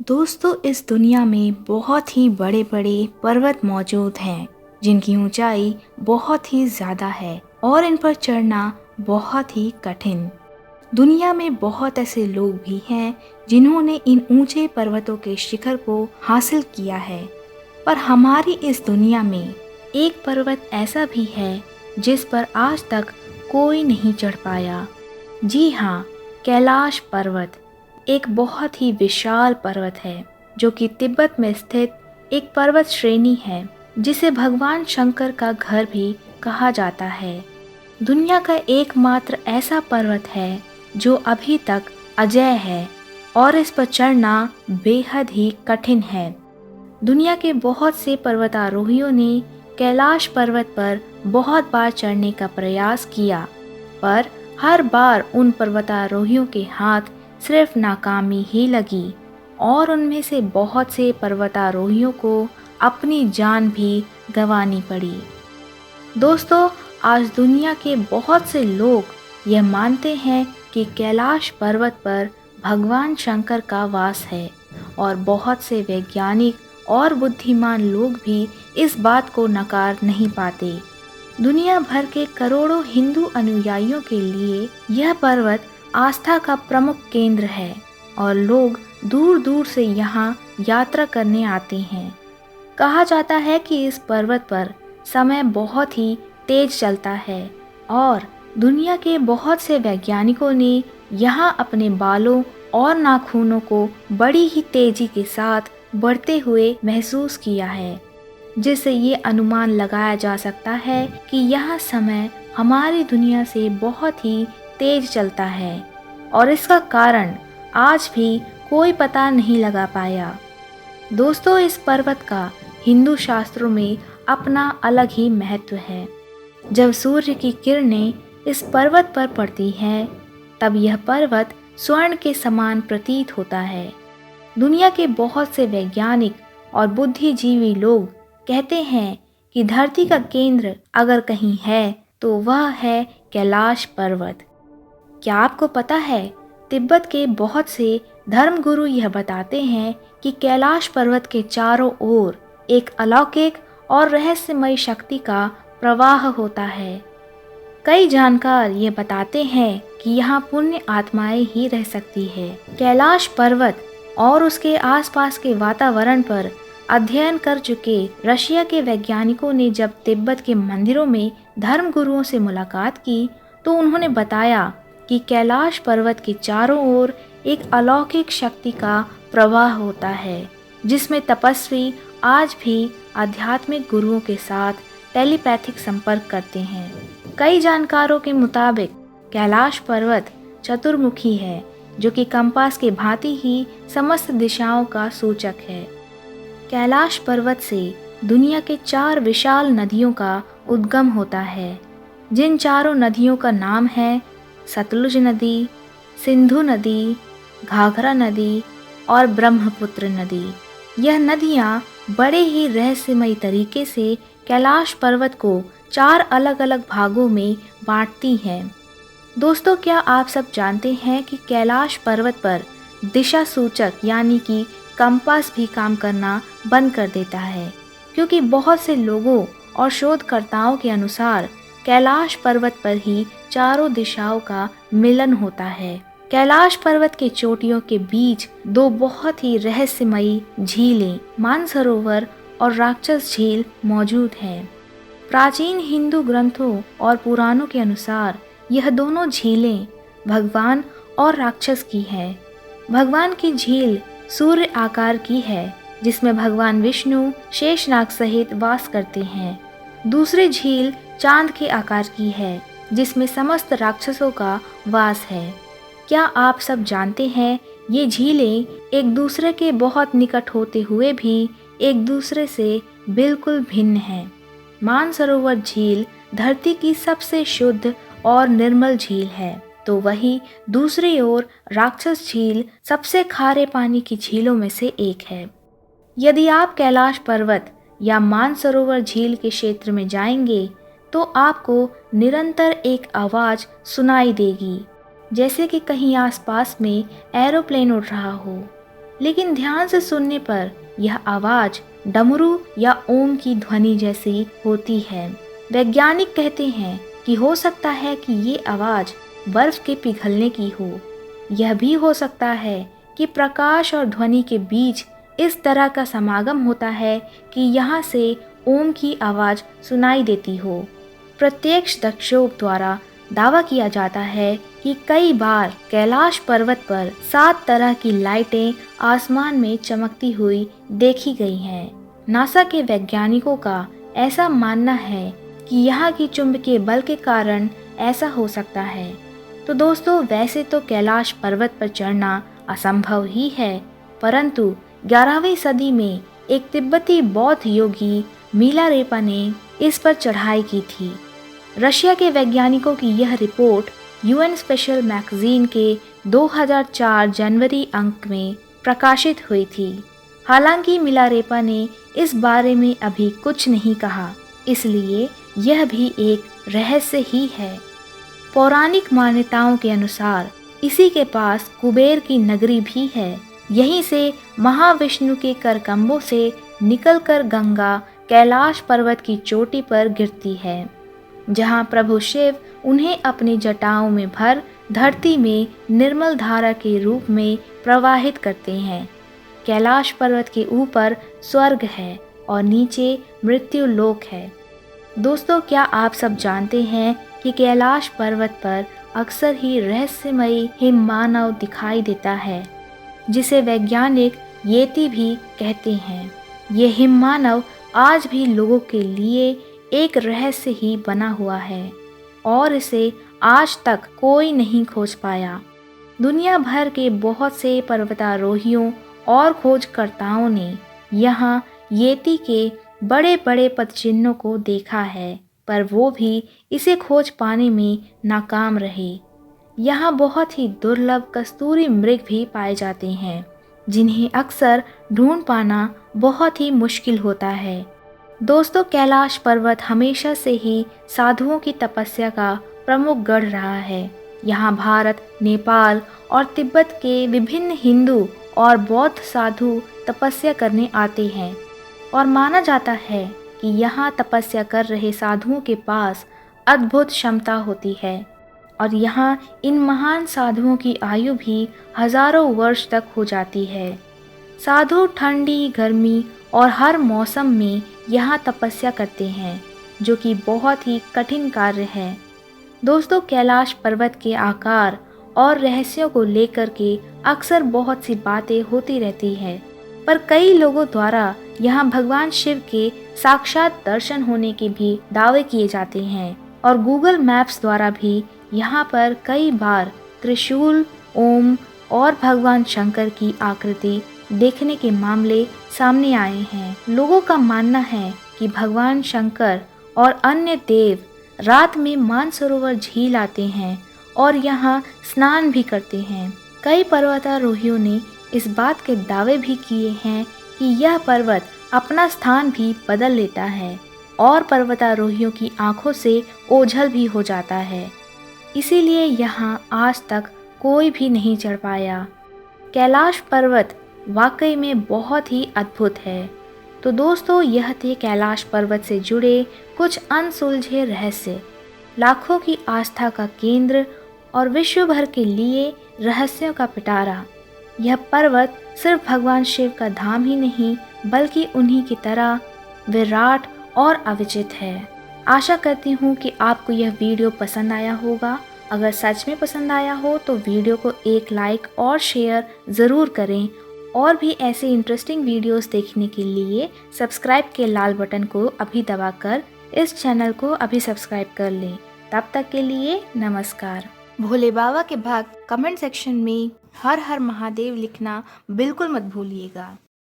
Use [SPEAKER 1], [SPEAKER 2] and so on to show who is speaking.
[SPEAKER 1] दोस्तों, इस दुनिया में बहुत ही बड़े बड़े पर्वत मौजूद हैं जिनकी ऊंचाई बहुत ही ज़्यादा है और इन पर चढ़ना बहुत ही कठिन। दुनिया में बहुत ऐसे लोग भी हैं जिन्होंने इन ऊंचे पर्वतों के शिखर को हासिल किया है, पर हमारी इस दुनिया में एक पर्वत ऐसा भी है जिस पर आज तक कोई नहीं चढ़ पाया। जी हाँ, कैलाश पर्वत एक बहुत ही विशाल पर्वत है जो कि तिब्बत में स्थित एक पर्वत श्रेणी है जिसे भगवान शंकर का घर भी कहा जाता है। दुनिया का एकमात्र ऐसा पर्वत है जो अभी तक अजेय है और इस पर चढ़ना बेहद ही कठिन है। दुनिया के बहुत से पर्वतारोहियों ने कैलाश पर्वत पर बहुत बार चढ़ने का प्रयास किया, पर हर बार उन पर्वतारोहियों के हाथ सिर्फ नाकामी ही लगी और उनमें से बहुत से पर्वतारोहियों को अपनी जान भी गंवानी पड़ी। दोस्तों, आज दुनिया के बहुत से लोग यह मानते हैं कि कैलाश पर्वत पर भगवान शंकर का वास है और बहुत से वैज्ञानिक और बुद्धिमान लोग भी इस बात को नकार नहीं पाते। दुनिया भर के करोड़ों हिंदू अनुयायियों के लिए यह पर्वत आस्था का प्रमुख केंद्र है और लोग दूर दूर से यहाँ यात्रा करने आते हैं। कहा जाता है कि इस पर्वत पर समय बहुत ही तेज चलता है और दुनिया के बहुत से वैज्ञानिकों ने यहाँ अपने बालों और नाखूनों को बड़ी ही तेजी के साथ बढ़ते हुए महसूस किया है, जिससे ये अनुमान लगाया जा सकता है कि यह समय हमारी दुनिया से बहुत ही तेज चलता है और इसका कारण आज भी कोई पता नहीं लगा पाया। दोस्तों, इस पर्वत का हिंदू शास्त्रों में अपना अलग ही महत्व है। जब सूर्य की किरणें इस पर्वत पर पड़ती हैं, तब यह पर्वत स्वर्ण के समान प्रतीत होता है। दुनिया के बहुत से वैज्ञानिक और बुद्धिजीवी लोग कहते हैं कि धरती का केंद्र अगर कहीं है तो वह है कैलाश पर्वत। क्या आपको पता है, तिब्बत के बहुत से धर्मगुरु यह बताते हैं कि कैलाश पर्वत के चारों ओर एक अलौकिक और रहस्यमयी शक्ति का प्रवाह होता है। कई जानकार ये बताते हैं कि यहाँ पुण्य आत्माएं ही रह सकती है। कैलाश पर्वत और उसके आसपास के वातावरण पर अध्ययन कर चुके रशिया के वैज्ञानिकों ने जब तिब्बत के मंदिरों में धर्मगुरुओं से मुलाकात की तो उन्होंने बताया कि कैलाश पर्वत के चारों ओर एक अलौकिक शक्ति का प्रवाह होता है, जिसमें तपस्वी आज भी आध्यात्मिक गुरुओं के साथ टेलीपैथिक संपर्क करते हैं। कई जानकारों के मुताबिक कैलाश पर्वत चतुर्मुखी है, जो कि कंपास के भांति ही समस्त दिशाओं का सूचक है। कैलाश पर्वत से दुनिया के 4 विशाल नदियों का उद्गम होता है, जिन चारों नदियों का नाम है सतलुज नदी, सिंधु नदी, घाघरा नदी और ब्रह्मपुत्र नदी। यह नदियाँ बड़े ही रहस्यमयी तरीके से कैलाश पर्वत को 4 अलग अलग भागों में बांटती हैं। दोस्तों, क्या आप सब जानते हैं कि कैलाश पर्वत पर दिशा सूचक यानी कि कंपास भी काम करना बंद कर देता है, क्योंकि बहुत से लोगों और शोधकर्ताओं के अनुसार कैलाश पर्वत पर ही चारों दिशाओं का मिलन होता है। कैलाश पर्वत के चोटियों के बीच 2 बहुत ही रहस्यमयी झीलें मानसरोवर और राक्षस झील मौजूद हैं। प्राचीन हिंदू ग्रंथों और पुराणों के अनुसार यह दोनों झीलें भगवान और राक्षस की हैं। भगवान की झील सूर्य आकार की है, जिसमें भगवान विष्णु शेषनाग सहित वास करते हैं। दूसरी झील चांद के आकार की है, जिसमें समस्त राक्षसों का वास है। क्या आप सब जानते हैं, ये झीलें एक दूसरे के बहुत निकट होते हुए भी एक दूसरे से बिल्कुल भिन्न हैं। मानसरोवर झील धरती की सबसे शुद्ध और निर्मल झील है, तो वही दूसरी ओर राक्षस झील सबसे खारे पानी की झीलों में से एक है। यदि आप कैलाश पर्वत या मानसरोवर झील के क्षेत्र में जाएंगे तो आपको निरंतर एक आवाज़ सुनाई देगी, जैसे कि कहीं आसपास में एरोप्लेन उड़ रहा हो। लेकिन ध्यान से सुनने पर यह आवाज डमरू या ओम की ध्वनि जैसी होती है। वैज्ञानिक कहते हैं कि हो सकता है कि ये आवाज बर्फ के पिघलने की हो। यह भी हो सकता है कि प्रकाश और ध्वनि के बीच इस तरह का समागम होता है कि यहाँ से ओम की आवाज सुनाई देती हो। प्रत्यक्षदर्शियों द्वारा दावा किया जाता है कि कई बार कैलाश पर्वत पर 7 तरह की लाइटें आसमान में चमकती हुई देखी गई हैं। नासा के वैज्ञानिकों का ऐसा मानना है कि यहाँ की चुंबकीय बल के कारण ऐसा हो सकता है। तो दोस्तों, वैसे तो कैलाश पर्वत पर चढ़ना असंभव ही है, परंतु 11वीं सदी में एक तिब्बती बौद्ध योगी मिलारेपा ने इस पर चढ़ाई की थी। रशिया के वैज्ञानिकों की यह रिपोर्ट यूएन स्पेशल मैगजीन के 2004 जनवरी अंक में प्रकाशित हुई थी। हालांकि मिलारेपा ने इस बारे में अभी कुछ नहीं कहा, इसलिए यह भी एक रहस्य ही है। पौराणिक मान्यताओं के अनुसार इसी के पास कुबेर की नगरी भी है। यहीं से महाविष्णु के करकम्बों से निकलकर गंगा कैलाश पर्वत की चोटी पर गिरती है, जहां प्रभु शिव उन्हें अपनी जटाओं में भर धरती में निर्मल धारा के रूप में प्रवाहित करते हैं। कैलाश पर्वत के ऊपर स्वर्ग है और नीचे मृत्यु लोक है। दोस्तों, क्या आप सब जानते हैं कि कैलाश पर्वत पर अक्सर ही रहस्यमयी हिममानव दिखाई देता है, जिसे वैज्ञानिक येती भी कहते हैं। ये हिममानव आज भी लोगों के लिए एक रहस्य ही बना हुआ है और इसे आज तक कोई नहीं खोज पाया। दुनिया भर के बहुत से पर्वतारोहियों और खोजकर्ताओं ने यहाँ येती के बड़े बड़े पदचिन्हों को देखा है, पर वो भी इसे खोज पाने में नाकाम रहे। यहाँ बहुत ही दुर्लभ कस्तूरी मृग भी पाए जाते हैं, जिन्हें अक्सर ढूंढ पाना बहुत ही मुश्किल होता है। दोस्तों, कैलाश पर्वत हमेशा से ही साधुओं की तपस्या का प्रमुख गढ़ रहा है। यहाँ भारत, नेपाल और तिब्बत के विभिन्न हिंदू और बौद्ध साधु तपस्या करने आते हैं और माना जाता है कि यहाँ तपस्या कर रहे साधुओं के पास अद्भुत क्षमता होती है और यहाँ इन महान साधुओं की आयु भी हजारों वर्ष तक हो जाती है। साधु ठंडी, गर्मी और हर मौसम में यहाँ तपस्या करते हैं, जो कि बहुत ही कठिन कार्य है। दोस्तों, कैलाश पर्वत के आकार और रहस्यों को लेकर के अक्सर बहुत सी बातें होती रहती है, पर कई लोगों द्वारा यहाँ भगवान शिव के साक्षात दर्शन होने के भी दावे किए जाते हैं और गूगल मैप्स द्वारा भी यहाँ पर कई बार त्रिशूल, ओम और भगवान शंकर की आकृति देखने के मामले सामने आए हैं। लोगों का मानना है कि भगवान शंकर और अन्य देव रात में मानसरोवर झील आते हैं और यहाँ स्नान भी करते हैं। कई पर्वतारोहियों ने इस बात के दावे भी किए हैं कि यह पर्वत अपना स्थान भी बदल लेता है और पर्वतारोहियों की आंखों से ओझल भी हो जाता है। इसीलिए यहाँ आज तक कोई भी नहीं चढ़ पाया। कैलाश पर्वत वाकई में बहुत ही अद्भुत है। तो दोस्तों, यह थे कैलाश पर्वत से जुड़े कुछ अनसुलझे रहस्य, लाखों की आस्था का केंद्र और विश्व भर के लिए रहस्यों का पिटारा। यह पर्वत सिर्फ भगवान शिव का धाम ही नहीं, बल्कि उन्हीं की तरह विराट और अविचित है। आशा करती हूँ कि आपको यह वीडियो पसंद आया होगा। अगर सच में पसंद आया हो तो वीडियो को एक लाइक और शेयर ज़रूर करें और भी ऐसे इंटरेस्टिंग वीडियोस देखने के लिए सब्सक्राइब के लाल बटन को अभी दबाकर इस चैनल को अभी सब्सक्राइब कर लें। तब तक के लिए नमस्कार। भोले बाबा के भक्त कमेंट सेक्शन में हर हर महादेव लिखना बिल्कुल मत भूलिएगा।